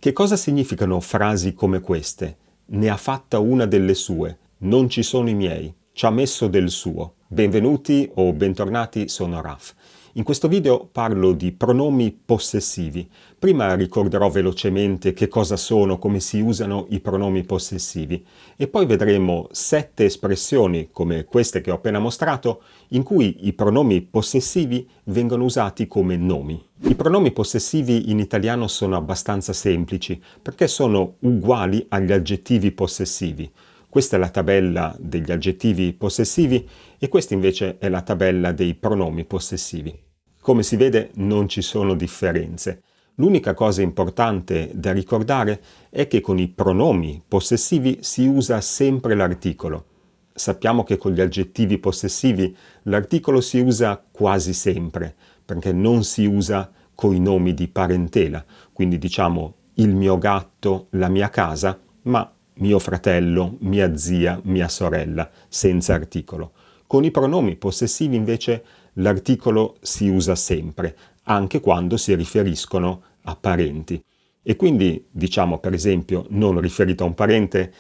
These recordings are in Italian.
Che cosa significano frasi come queste? Ne ha fatta una delle sue, non ci sono i miei, ci ha messo del suo. Benvenuti o bentornati, sono Raf. In questo video parlo di pronomi possessivi. Prima ricorderò velocemente che cosa sono, come si usano i pronomi possessivi e poi vedremo 7 espressioni, come queste che ho appena mostrato, in cui i pronomi possessivi vengono usati come nomi. I pronomi possessivi in italiano sono abbastanza semplici perché sono uguali agli aggettivi possessivi. Questa è la tabella degli aggettivi possessivi e questa invece è la tabella dei pronomi possessivi. Come si vede non ci sono differenze. L'unica cosa importante da ricordare è che con i pronomi possessivi si usa sempre l'articolo. Sappiamo che con gli aggettivi possessivi l'articolo si usa quasi sempre, perché non si usa coi nomi di parentela. Quindi diciamo il mio gatto, la mia casa, ma mio fratello, mia zia, mia sorella, senza articolo. Con i pronomi possessivi invece l'articolo si usa sempre, anche quando si riferiscono a parenti. E quindi diciamo per esempio, non riferito a un parente,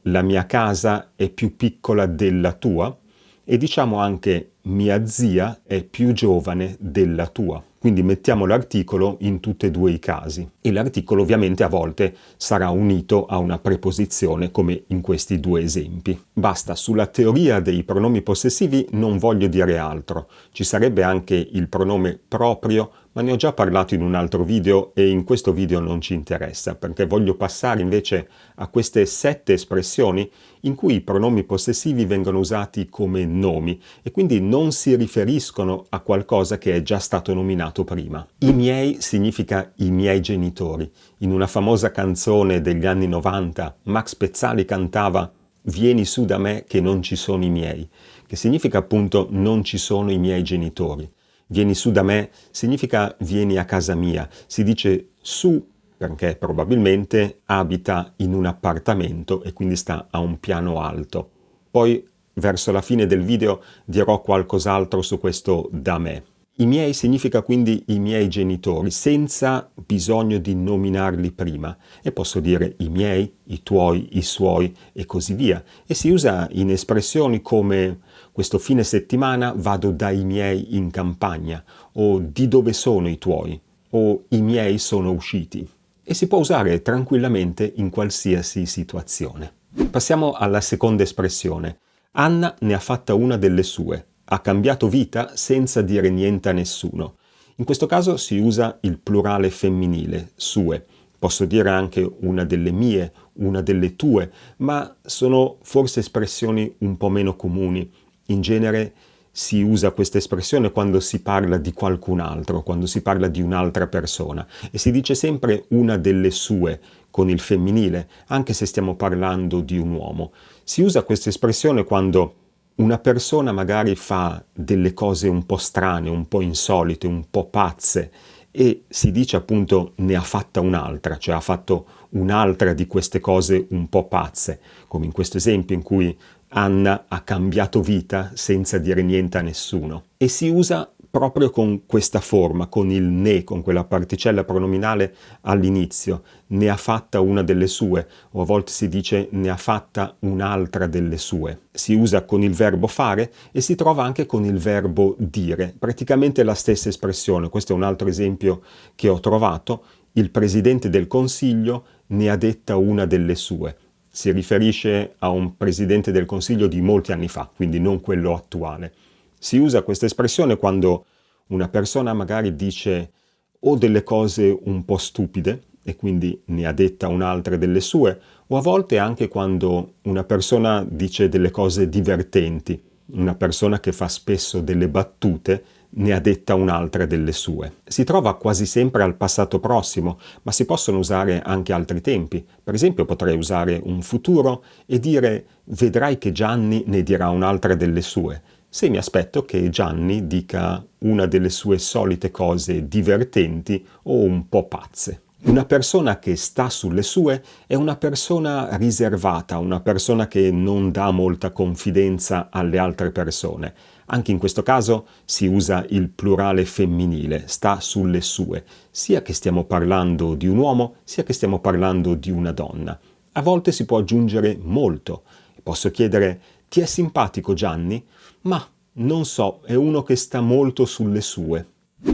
la mia casa è più piccola della tua, e diciamo anche mia zia è più giovane della tua. Quindi mettiamo l'articolo in tutti e due i casi. E l'articolo ovviamente a volte sarà unito a una preposizione come in questi due esempi. Basta, sulla teoria dei pronomi possessivi non voglio dire altro. Ci sarebbe anche il pronome proprio, ma ne ho già parlato in un altro video e in questo video non ci interessa, perché voglio passare invece a queste 7 espressioni in cui i pronomi possessivi vengono usati come nomi e quindi non si riferiscono a qualcosa che è già stato nominato prima. I miei significa i miei genitori. In una famosa canzone degli anni 90 Max Pezzali cantava "Vieni su da me che non ci sono i miei", che significa appunto non ci sono i miei genitori. Vieni su da me significa vieni a casa mia. Si dice su perché probabilmente abita in un appartamento e quindi sta a un piano alto. Poi verso la fine del video dirò qualcos'altro su questo da me. I miei significa quindi i miei genitori, senza bisogno di nominarli prima. E posso dire i miei, i tuoi, i suoi e così via. E si usa in espressioni come questo fine settimana vado dai miei in campagna, o di dove sono i tuoi, o i miei sono usciti. E si può usare tranquillamente in qualsiasi situazione. Passiamo alla seconda espressione. Anna ne ha fatta una delle sue. Ha cambiato vita senza dire niente a nessuno. In questo caso si usa il plurale femminile, sue. Posso dire anche una delle mie, una delle tue, ma sono forse espressioni un po' meno comuni. In genere si usa questa espressione quando si parla di qualcun altro, quando si parla di un'altra persona e si dice sempre una delle sue con il femminile, anche se stiamo parlando di un uomo. Si usa questa espressione quando una persona magari fa delle cose un po' strane, un po' insolite, un po' pazze e si dice appunto ne ha fatta un'altra, cioè ha fatto un'altra di queste cose un po' pazze, come in questo esempio in cui Anna ha cambiato vita senza dire niente a nessuno. E si usa proprio con questa forma, con il ne, con quella particella pronominale all'inizio. Ne ha fatta una delle sue, o a volte si dice ne ha fatta un'altra delle sue. Si usa con il verbo fare e si trova anche con il verbo dire, praticamente la stessa espressione. Questo è un altro esempio che ho trovato. Il Presidente del Consiglio ne ha detta una delle sue. Si riferisce a un Presidente del Consiglio di molti anni fa, quindi non quello attuale. Si usa questa espressione quando una persona magari dice o delle cose un po' stupide e quindi ne ha detta un'altra delle sue, o a volte anche quando una persona dice delle cose divertenti, una persona che fa spesso delle battute ne ha detta un'altra delle sue. Si trova quasi sempre al passato prossimo, ma si possono usare anche altri tempi. Per esempio potrei usare un futuro e dire vedrai che Gianni ne dirà un'altra delle sue. Se mi aspetto che Gianni dica una delle sue solite cose divertenti o un po' pazze. Una persona che sta sulle sue è una persona riservata, una persona che non dà molta confidenza alle altre persone. Anche in questo caso si usa il plurale femminile, sta sulle sue, sia che stiamo parlando di un uomo, sia che stiamo parlando di una donna. A volte si può aggiungere molto. Posso chiedere: ti è simpatico Gianni? Ma non so, è uno che sta molto sulle sue.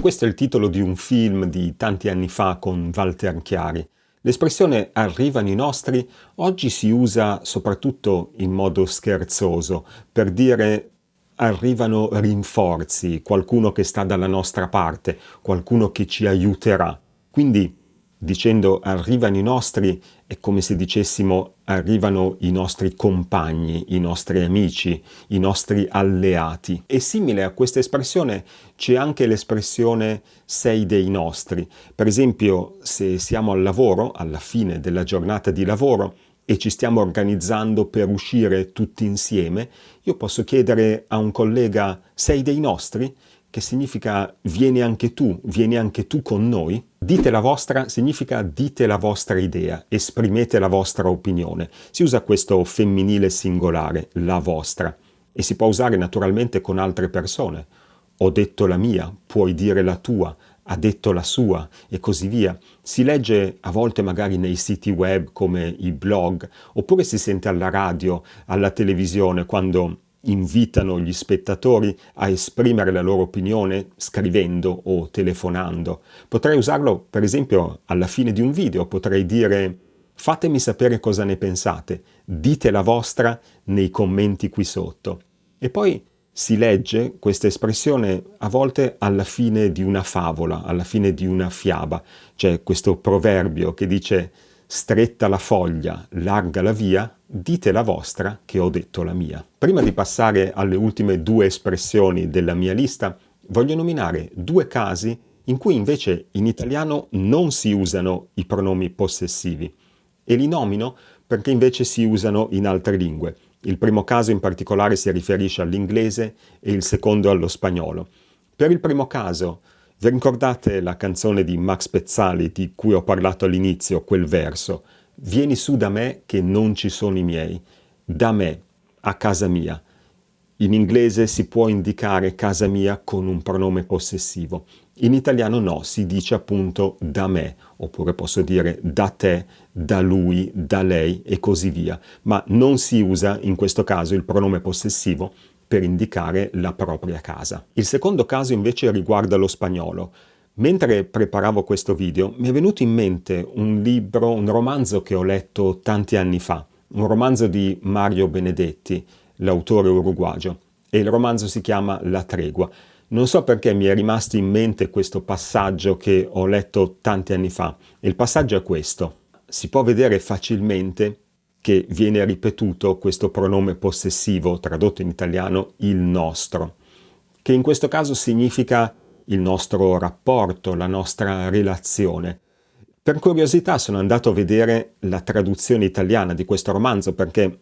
Questo è il titolo di un film di tanti anni fa con Walter Chiari. L'espressione "arrivano i nostri" oggi si usa soprattutto in modo scherzoso per dire arrivano rinforzi, qualcuno che sta dalla nostra parte, qualcuno che ci aiuterà. Quindi dicendo arrivano i nostri è come se dicessimo arrivano i nostri compagni, i nostri amici, i nostri alleati. E simile a questa espressione c'è anche l'espressione sei dei nostri. Per esempio, se siamo al lavoro, alla fine della giornata di lavoro, e ci stiamo organizzando per uscire tutti insieme, io posso chiedere a un collega sei dei nostri? Che significa vieni anche tu con noi. Dite la vostra significa dite la vostra idea, esprimete la vostra opinione. Si usa questo femminile singolare, la vostra, e si può usare naturalmente con altre persone. Ho detto la mia, puoi dire la tua, ha detto la sua e così via. Si legge a volte magari nei siti web come i blog, oppure si sente alla radio, alla televisione quando invitano gli spettatori a esprimere la loro opinione scrivendo o telefonando. Potrei usarlo, per esempio, alla fine di un video, potrei dire fatemi sapere cosa ne pensate, dite la vostra nei commenti qui sotto. E poi si legge questa espressione a volte alla fine di una favola, alla fine di una fiaba. C'è questo proverbio che dice stretta la foglia, larga la via, dite la vostra che ho detto la mia. Prima di passare alle ultime due espressioni della mia lista, voglio nominare due casi in cui invece in italiano non si usano i pronomi possessivi. E li nomino perché invece si usano in altre lingue. Il primo caso in particolare si riferisce all'inglese e il secondo allo spagnolo. Per il primo caso, vi ricordate la canzone di Max Pezzali di cui ho parlato all'inizio, quel verso? Vieni su da me che non ci sono i miei, da me, a casa mia. In inglese si può indicare casa mia con un pronome possessivo. In italiano no, si dice appunto da me, oppure posso dire da te, da lui, da lei e così via. Ma non si usa in questo caso il pronome possessivo per indicare la propria casa. Il secondo caso invece riguarda lo spagnolo. Mentre preparavo questo video mi è venuto in mente un libro, un romanzo che ho letto tanti anni fa, un romanzo di Mario Benedetti, l'autore uruguagio, e il romanzo si chiama La tregua. Non so perché mi è rimasto in mente questo passaggio che ho letto tanti anni fa. Il passaggio è questo. Si può vedere facilmente che viene ripetuto questo pronome possessivo, tradotto in italiano il nostro, che in questo caso significa il nostro rapporto, la nostra relazione. Per curiosità sono andato a vedere la traduzione italiana di questo romanzo perché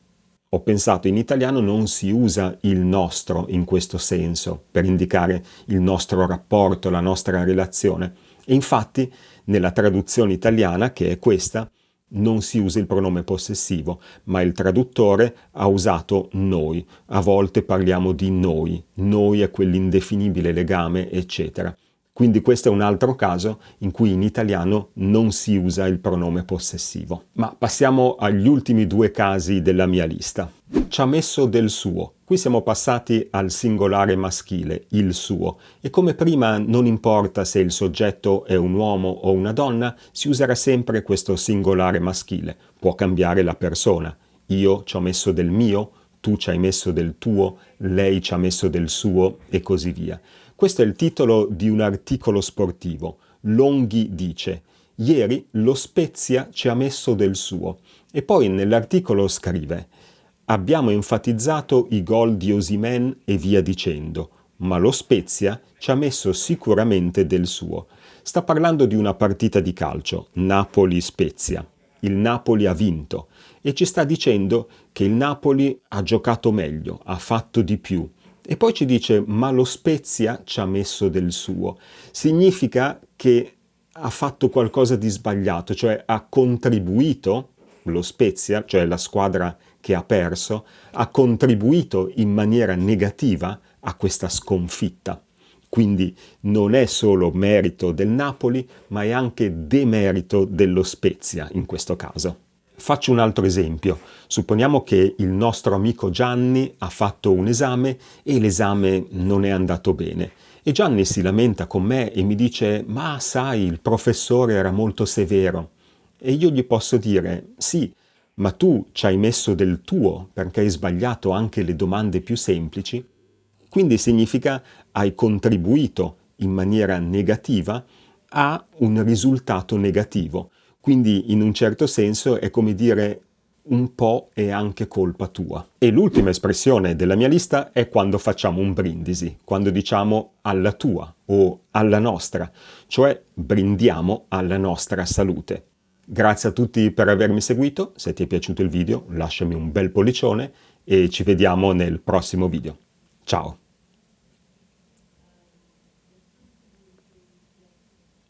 ho pensato in italiano non si usa il nostro in questo senso per indicare il nostro rapporto, la nostra relazione. E infatti nella traduzione italiana, che è questa, non si usa il pronome possessivo, ma il traduttore ha usato noi. A volte parliamo di noi. Noi è quell'indefinibile legame, eccetera. Quindi questo è un altro caso in cui in italiano non si usa il pronome possessivo. Ma passiamo agli ultimi due casi della mia lista. Ci ha messo del suo. Qui siamo passati al singolare maschile, il suo, e come prima non importa se il soggetto è un uomo o una donna, si userà sempre questo singolare maschile. Può cambiare la persona. Io ci ho messo del mio, tu ci hai messo del tuo, lei ci ha messo del suo e così via. Questo è il titolo di un articolo sportivo. Longhi dice: ieri lo Spezia ci ha messo del suo. E poi nell'articolo scrive: abbiamo enfatizzato i gol di Osimhen e via dicendo, ma lo Spezia ci ha messo sicuramente del suo. Sta parlando di una partita di calcio, Napoli-Spezia. Il Napoli ha vinto e ci sta dicendo che il Napoli ha giocato meglio, ha fatto di più. E poi ci dice, ma lo Spezia ci ha messo del suo. Significa che ha fatto qualcosa di sbagliato, cioè ha contribuito, lo Spezia, cioè la squadra che ha perso, ha contribuito in maniera negativa a questa sconfitta. Quindi non è solo merito del Napoli, ma è anche demerito dello Spezia in questo caso. Faccio un altro esempio. Supponiamo che il nostro amico Gianni ha fatto un esame e l'esame non è andato bene. E Gianni si lamenta con me e mi dice: ma sai, il professore era molto severo. E io gli posso dire: sì, ma tu ci hai messo del tuo perché hai sbagliato anche le domande più semplici. Quindi significa hai contribuito in maniera negativa a un risultato negativo. Quindi in un certo senso è come dire un po' è anche colpa tua. E l'ultima espressione della mia lista è quando facciamo un brindisi, quando diciamo alla tua o alla nostra, cioè brindiamo alla nostra salute. Grazie a tutti per avermi seguito, se ti è piaciuto il video lasciami un bel pollicione e ci vediamo nel prossimo video. Ciao!